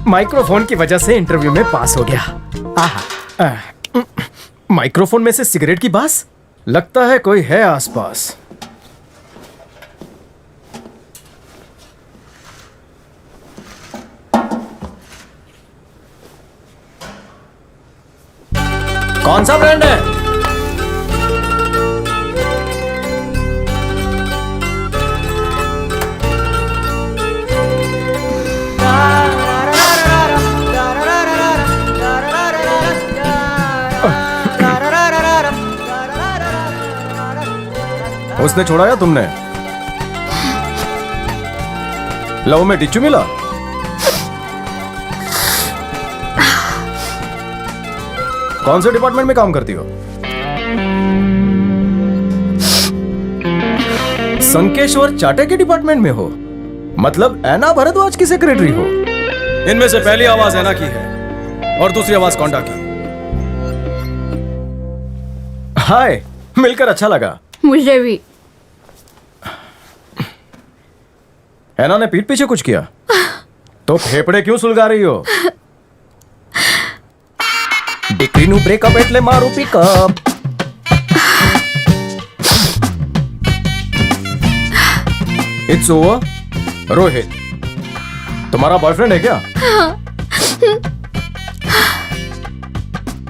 Microphone की वजह से इंटरव्यू में पास हो गया। माइक्रोफोन में से सिगरेट की बास, लगता है कोई है आसपास। कौन सा ब्रांड है? उसने छोड़ा या तुमने? लव में टिच्चू मिला? कौन से डिपार्टमेंट में काम करती हो? संकेश्वर चाटे के डिपार्टमेंट में हो? मतलब ऐना भरद्वाज की सेक्रेटरी हो? इनमें से पहली आवाज ऐना की है और दूसरी आवाज कौंडा की। हाय, मिलकर अच्छा लगा। मुझे भी। ऐना ने पीठ पीछे कुछ किया तो फेफड़े क्यों सुलगा रही हो? डिक्रीनु ब्रेकअप एटले मारू पिकअप। It's over. रोहित तुम्हारा बॉयफ्रेंड है क्या?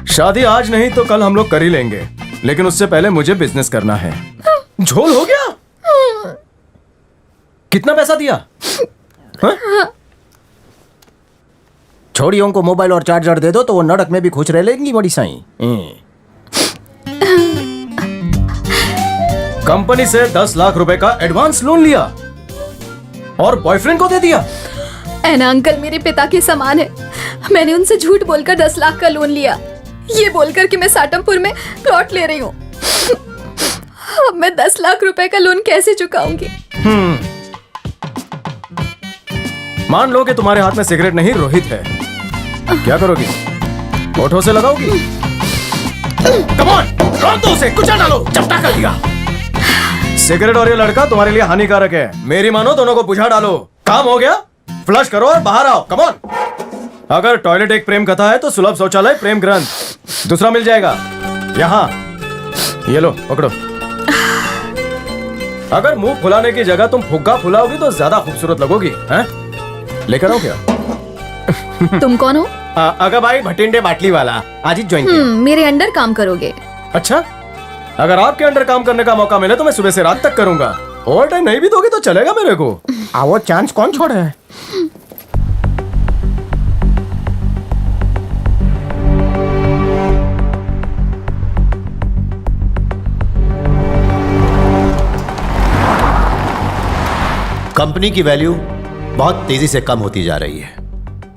शादी आज नहीं तो कल हम लोग कर ही लेंगे, लेकिन उससे पहले मुझे बिजनेस करना है। झोल हो गया? कितना पैसा दिया? छोड़ियों को मोबाइल और चार्जर दे दो तो वो नड़क में भी खुश रह लेंगी बड़ी साईं। कंपनी से 10 लाख रुपए का एडवांस लोन लिया और बॉयफ्रेंड को दे दिया। ऐना अंकल मेरे पिता के समान है। मैंने उनसे झूठ बोलकर 10 लाख का लोन लिया, ये बोलकर कि मैं साटमपुर में प्लॉट ले रही हूँ। अब मैं 10 लाख रुपए का लोन कैसे चुकाऊंगी? मान लो कि तुम्हारे हाथ में सिगरेट नहीं रोहित है, क्या करोगी? होठों से लगाओगी? कम ऑन, रोक दो उसे, कुचल डालो, चपटा कर दिया। सिगरेट और ये लड़का तुम्हारे लिए हानिकारक है, मेरी मानो दोनों को बुझा डालो। काम हो गया? फ्लश करो और बाहर आओ, कम ऑन। अगर टॉयलेट एक प्रेम कथा है तो सुलभ शौचालय प्रेम ग्रंथ दूसरा मिल जाएगा यहाँ। ये लो पकड़ो। अगर मुंह फुलाने की जगह तुम फुग्गा फुलाओगी तो ज्यादा खूबसूरत लगोगी। हैं? लेकर आओ क्या? तुम कौन हो? अगर भाई भटिंडे बाटली वाला, आज ही ज्वाइन किया। मेरे अंडर काम करोगे? अच्छा, अगर आपके अंडर काम करने का मौका मिले तो मैं सुबह से रात तक करूंगा। ओवर टाइम नहीं भी दोगे तो चलेगा मेरे को। वो चांस कौन छोड़े है? कंपनी की वैल्यू बहुत तेजी से कम होती जा रही है।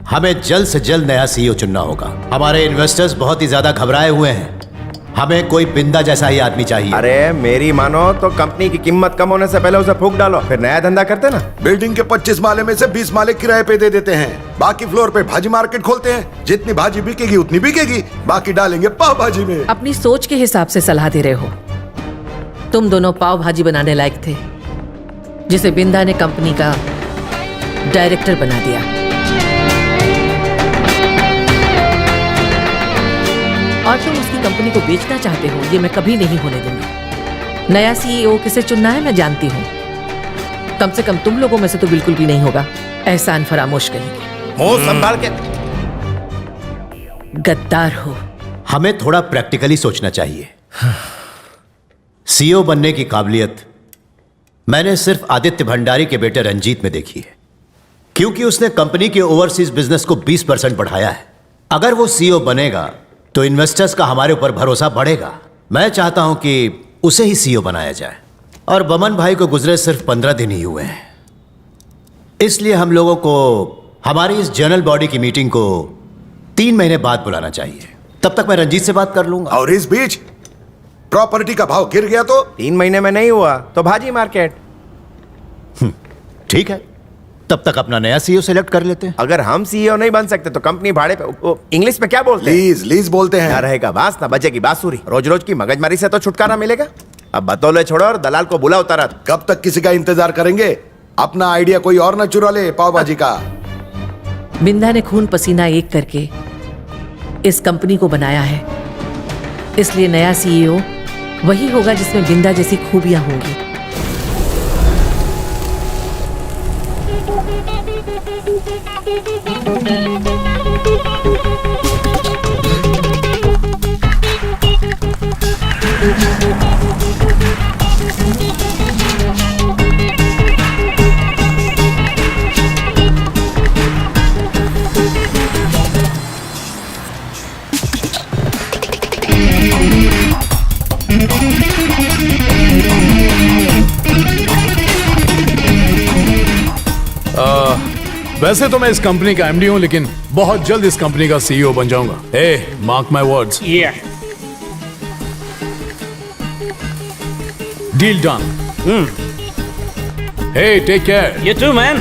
हमें जल्द से जल्द नया सीईओ चुनना होगा। हमारे इन्वेस्टर्स बहुत ही ज्यादा घबराए हुए हैं। हमें कोई बिंदा जैसा ही आदमी चाहिए। अरे मेरी मानो तो कंपनी की कीमत कम होने से पहले उसे फूंक डालो, फिर नया धंधा करते ना। बिल्डिंग के 25 माले में से 20 माले किराए पे दे देते हैं, बाकी फ्लोर पे भाजी मार्केट खोलते हैं। जितनी भाजी बिकेगी उतनी बिकेगी, बाकी डालेंगे पाव भाजी में। अपनी सोच के हिसाब से सलाह दे रहे हो। तुम दोनों पाव भाजी बनाने लायक थे, जिसे बिंदा ने कंपनी का डायरेक्टर बना दिया। और तुम उसकी कंपनी को बेचना चाहते हो, ये मैं कभी नहीं होने दूंगी। नया सीईओ किसे चुनना है मैं जानती हूँ। कम से कम तुम लोगों में से तो बिल्कुल भी नहीं होगा। एहसान फरामोश कहेंगे। मुंह संभाल के। गद्दार हो। हमें थोड़ा प्रैक्टिकली सोचना चाहिए। सीईओ बनने की काबिलियत मैंने सिर्फ आदित्य भंडारी के बेटे रंजीत में देखी है, क्योंकि उसने कंपनी के ओवरसीज बिजनेस को 20% बढ़ाया है। अगर वो सीईओ बनेगा तो इन्वेस्टर्स का हमारे ऊपर भरोसा बढ़ेगा। मैं चाहता हूं कि उसे ही सीईओ बनाया जाए। और बमन भाई को गुजरे सिर्फ 15 दिन ही हुए हैं, इसलिए हम लोगों को हमारी इस जनरल बॉडी की मीटिंग को 3 महीने बाद बुलाना चाहिए। तब तक मैं रंजीत से बात कर लूंगा। और इस बीच प्रॉपर्टी का भाव गिर गया तो 3 महीने में नहीं हुआ तो भाजी मार्केट। ठीक है, तब तक अपना नया सीईओ सेलेक्ट कर लेते हैं। अगर हम सीईओ नहीं बन सकते तो कंपनी भाड़े पे, इंग्लिश में क्या बोलते हैं? लीज बोलते हैं। ना रहेगा बांस ना बजेगी बांसुरी। रोज रोज की मगजमारी से तो छुटकारा मिलेगा। अब बतौले छोड़ो और दलाल को बुलाओ तुरंत। कब तक किसी का इंतजार करेंगे? अपना आइडिया कोई और ना चुरा ले पाव भाजी का। बिंदा ने खून पसीना एक करके इस कंपनी को बनाया है, इसलिए नया सीईओ वही होगा जिसमें बिंदा जैसी खूबियां होंगी। वैसे तो मैं इस कंपनी का एमडी हूं, लेकिन बहुत जल्द इस कंपनी का सीईओ बन जाऊंगा। Hey, mark my words. Deal done. Hey, take care. You too, man.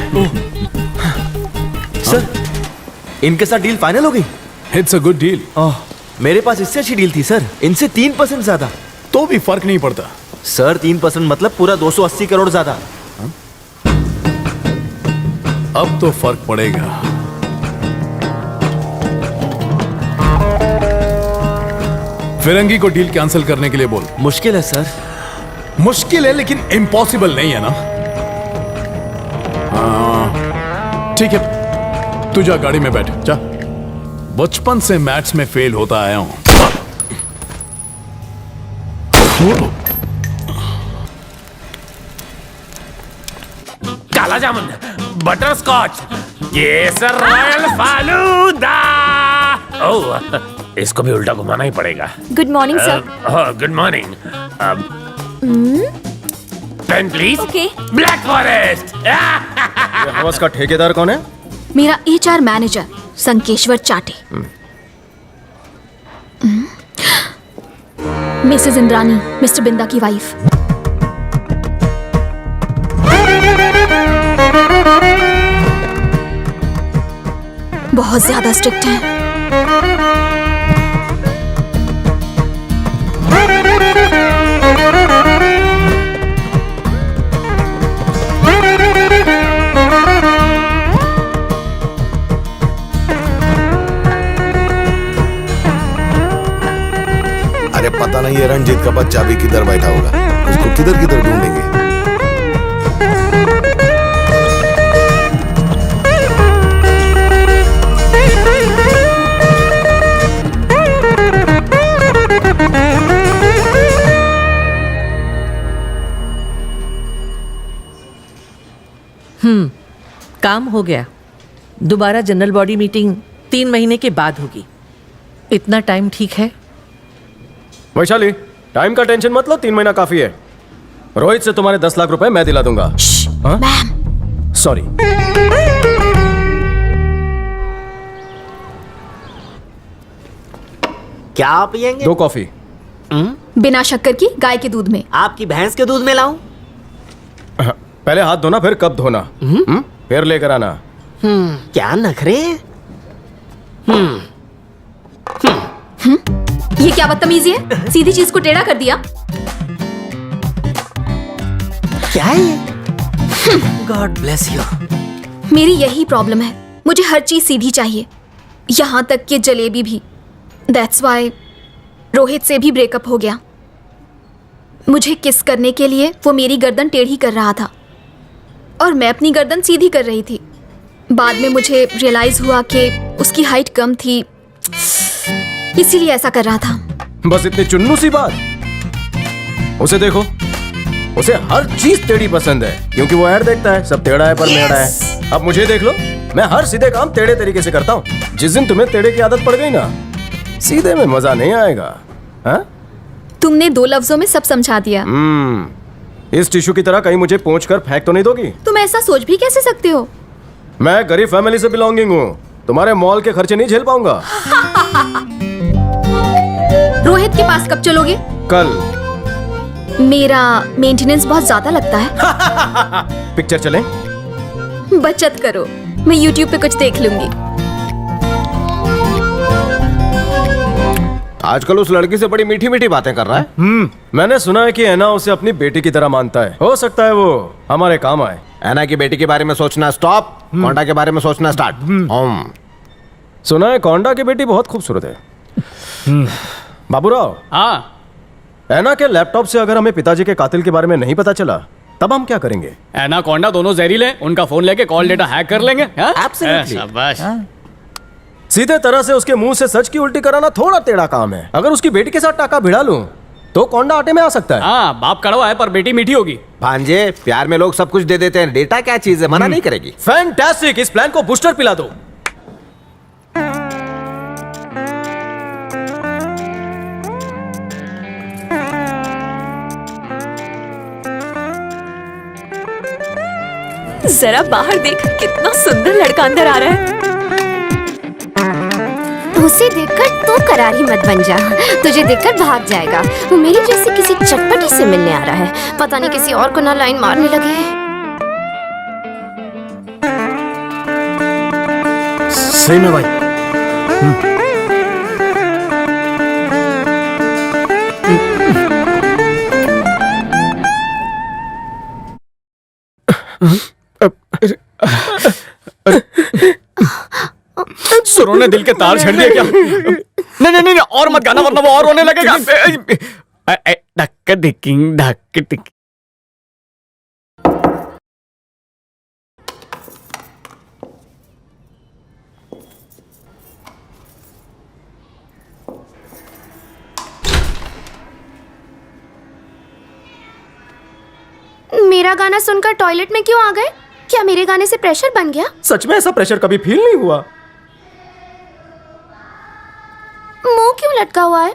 Sir, इनके साथ डील फाइनल हो गई। It's a good deal. मेरे पास इससे अच्छी डील थी सर, इनसे 3% ज्यादा। तो भी फर्क नहीं पड़ता। सर 3% मतलब पूरा 280 करोड़ ज्यादा। अब तो फर्क पड़ेगा। फिरंगी को डील कैंसिल करने के लिए बोल। मुश्किल है सर। मुश्किल है लेकिन इम्पॉसिबल नहीं है ना। हाँ, ठीक है, तू जा गाड़ी में बैठ जा। बचपन से मैथ्स में फेल होता आया हूं। काला जामुन, बटर स्कॉच, ये सर रॉयल फालूदा। ओह, इसको भी उल्टा घुमाना ही पड़ेगा। Good morning sir. Good morning. Pen please. Okay. Black forest. ये हवस का ठेकेदार कौन है? मेरा HR मैनेजर संकेश्वर चाटे। मिसेस इंद्रानी, मिस्टर बिंदा की वाइफ। बहुत ज्यादा स्ट्रिक्ट हैं। अरे पता नहीं ये रणजीत का बच्चा भी किधर बैठा होगा, उसको किधर किधर ढूंढेंगे। काम हो गया। दोबारा जनरल बॉडी मीटिंग 3 महीने के बाद होगी। इतना टाइम ठीक है? वैशाली, टाइम का टेंशन मत लो, 3 महीना काफी है। रोहित से तुम्हारे 10 लाख रुपए मैं दिला दूंगा। हाँ? Ma'am, sorry. क्या पियेंगे? 2 कॉफी। बिना शक्कर की, गाय के दूध में। आपकी भैंस के दूध में लाऊं? पहले हाथ धोना, फिर कब धोना। फिर लेकर आना। क्या नखरे? ये क्या बदतमीजी है? सीधी चीज को टेढ़ा कर दिया। क्या है ये? God bless you. मेरी यही प्रॉब्लम है, मुझे हर चीज सीधी चाहिए, यहां तक कि जलेबी भी। दैट्स वाई रोहित से भी ब्रेकअप हो गया। मुझे किस करने के लिए वो मेरी गर्दन टेढ़ी कर रहा था और मैं अपनी गर्दन सीधी कर रही थी। बाद में मुझे रियलाइज हुआ कि उसकी हाइट कम थी, इसीलिए ऐसा कर रहा था। बस इतनी चुन्नू सी बात। उसे देखो, उसे हर चीज टेढ़ी पसंद है, क्योंकि वो ऐड देखता है, सब टेढ़ा है पर मेढ़ा है। अब मुझे देख लो, मैं हर सीधे काम टेढ़े तरीके से करता हूँ। जिस दिन तुम्हें टेढ़े की आदत पड़ गई ना, सीधे में मजा नहीं आएगा। हाँ? तुमने 2 लफ्जों में सब समझा दिया। इस टिश्यू की तरह कहीं मुझे पोंछ कर फेंक तो नहीं दोगी? तुम ऐसा सोच भी कैसे सकते हो? मैं गरीब फैमिली से बिलोंगिंग हूँ, तुम्हारे मॉल के खर्चे नहीं झेल पाऊंगा। रोहित के पास कब चलोगे? कल। मेरा मेंटेनेंस बहुत ज्यादा लगता है। पिक्चर चलें? बचत करो, मैं YouTube पे कुछ देख लूंगी। आजकल उस लड़की से बड़ी मीठी मीठी बातें कर रहा है। मैंने सुना है कि ऐना उसे अपनी बेटी की तरह मानता है। हो सकता है वो हमारे काम आए। ऐना की बेटी के बारे में सोचना स्टॉप, कोंडा के बारे में सोचना स्टार्ट। सुना है कोंडा की बेटी बहुत खूबसूरत है। बाबूराव, हाँ, ऐना के लैपटॉप से अगर हमें पिताजी के कातिल के बारे में नहीं पता चला तब हम क्या करेंगे? एनाकोंडा दोनों जहरीले हैं, उनका फोन लेके कॉल डेटा हैक कर लेंगे। Absolutely. शाबाश। सीधे तरह से उसके मुंह से सच की उल्टी कराना थोड़ा टेढ़ा काम है। अगर उसकी बेटी के साथ टाका भिड़ा लूं तो कोंडा आटे में आ सकता है। हाँ, बाप कड़वा है पर बेटी मीठी होगी। भांजे, प्यार में लोग सब कुछ दे देते हैं, डेटा क्या चीज है, मना नहीं करेगी। फैंटास्टिक, इस प्लान को बूस्टर पिला दो। जरा बाहर देख, कितना सुंदर लड़का अंदर आ रहा है। उसे देखकर तू करारी मत बन जा, तुझे देखकर भाग जाएगा। वो मेरी जैसी किसी चटपटी से मिलने आ रहा है, पता नहीं किसी और को ना लाइन मारने लगे। सही में भाई। सुरों ने दिल के तार छड़ दिए क्या? नहीं नहीं नहीं, और मत गाना वरना वो और रोने लगेगा। धक्का धिकिंग धक्का धिकिंग। मेरा गाना सुनकर टॉयलेट में क्यों आ गए? क्या मेरे गाने से प्रेशर बन गया? सच में ऐसा प्रेशर कभी फील नहीं हुआ। मुंह क्यों लटका हुआ है?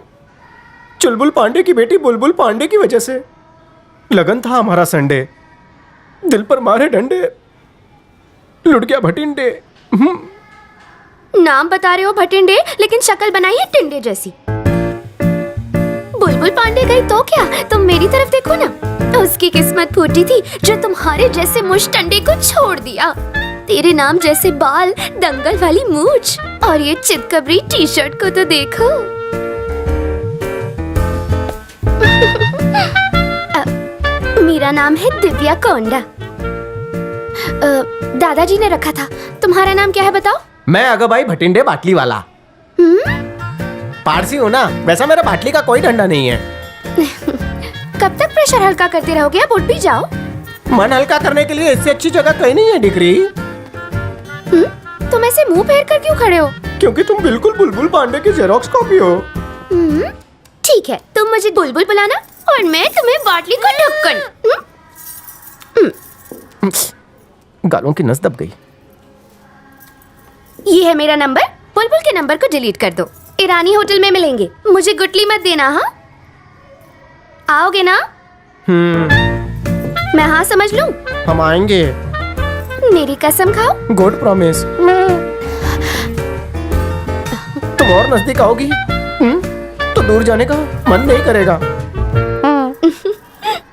चुलबुल पांडे की बेटी बुलबुल पांडे की वजह से। लगन था हमारा संडे, दिल पर मारे डंडे, लुट गया भटिंडे। नाम बता रहे हो भटिंडे, लेकिन शक्ल बनाई है टिंडे जैसी। बुलबुल पांडे गई तो क्या, तुम मेरी तरफ देखो ना। उसकी किस्मत फूटी थी जो तुम्हारे जैसे मुश्तंडे को छोड़ दिया। तेरे नाम जैसे बाल, दंगल वाली मूंछ और ये चितकबरी टी शर्ट को तो देखो। मेरा नाम है दिव्या कोंडा। दादाजी ने रखा था। तुम्हारा नाम क्या है बताओ? मैं अगबाई भटिंडे बाटली वाला। पारसी हूँ ना, वैसा मेरा बाटली का कोई डंडा नहीं है। कब तक प्रेशर हल्का करते रहोगे? अब उठ भी जाओ। मन हल्का करने के लिए इससे अच्छी जगह कहीं नहीं है डिग्री। तुम ऐसे मुंह फेर कर क्यों खड़े हो? क्योंकि तुम बिल्कुल बुलबुल पांडे की जेरोक्स कॉपी हो। ठीक है, तुम मुझे बुलबुल बुलाना और मैं तुम्हें बाटली का ढक्कन। गालों की नस दब गई। ये है मेरा नंबर। बुलबुल के नंबर को डिलीट कर दो। ईरानी होटल में मिलेंगे। मुझे गुटली मत देना। हाँ, आओगे ना? मैं हाँ समझ लूं? हम आएंगे। मेरी कसम खाओ। Good promise. तुम और नजदीक आओगी तो दूर जाने का मन नहीं करेगा।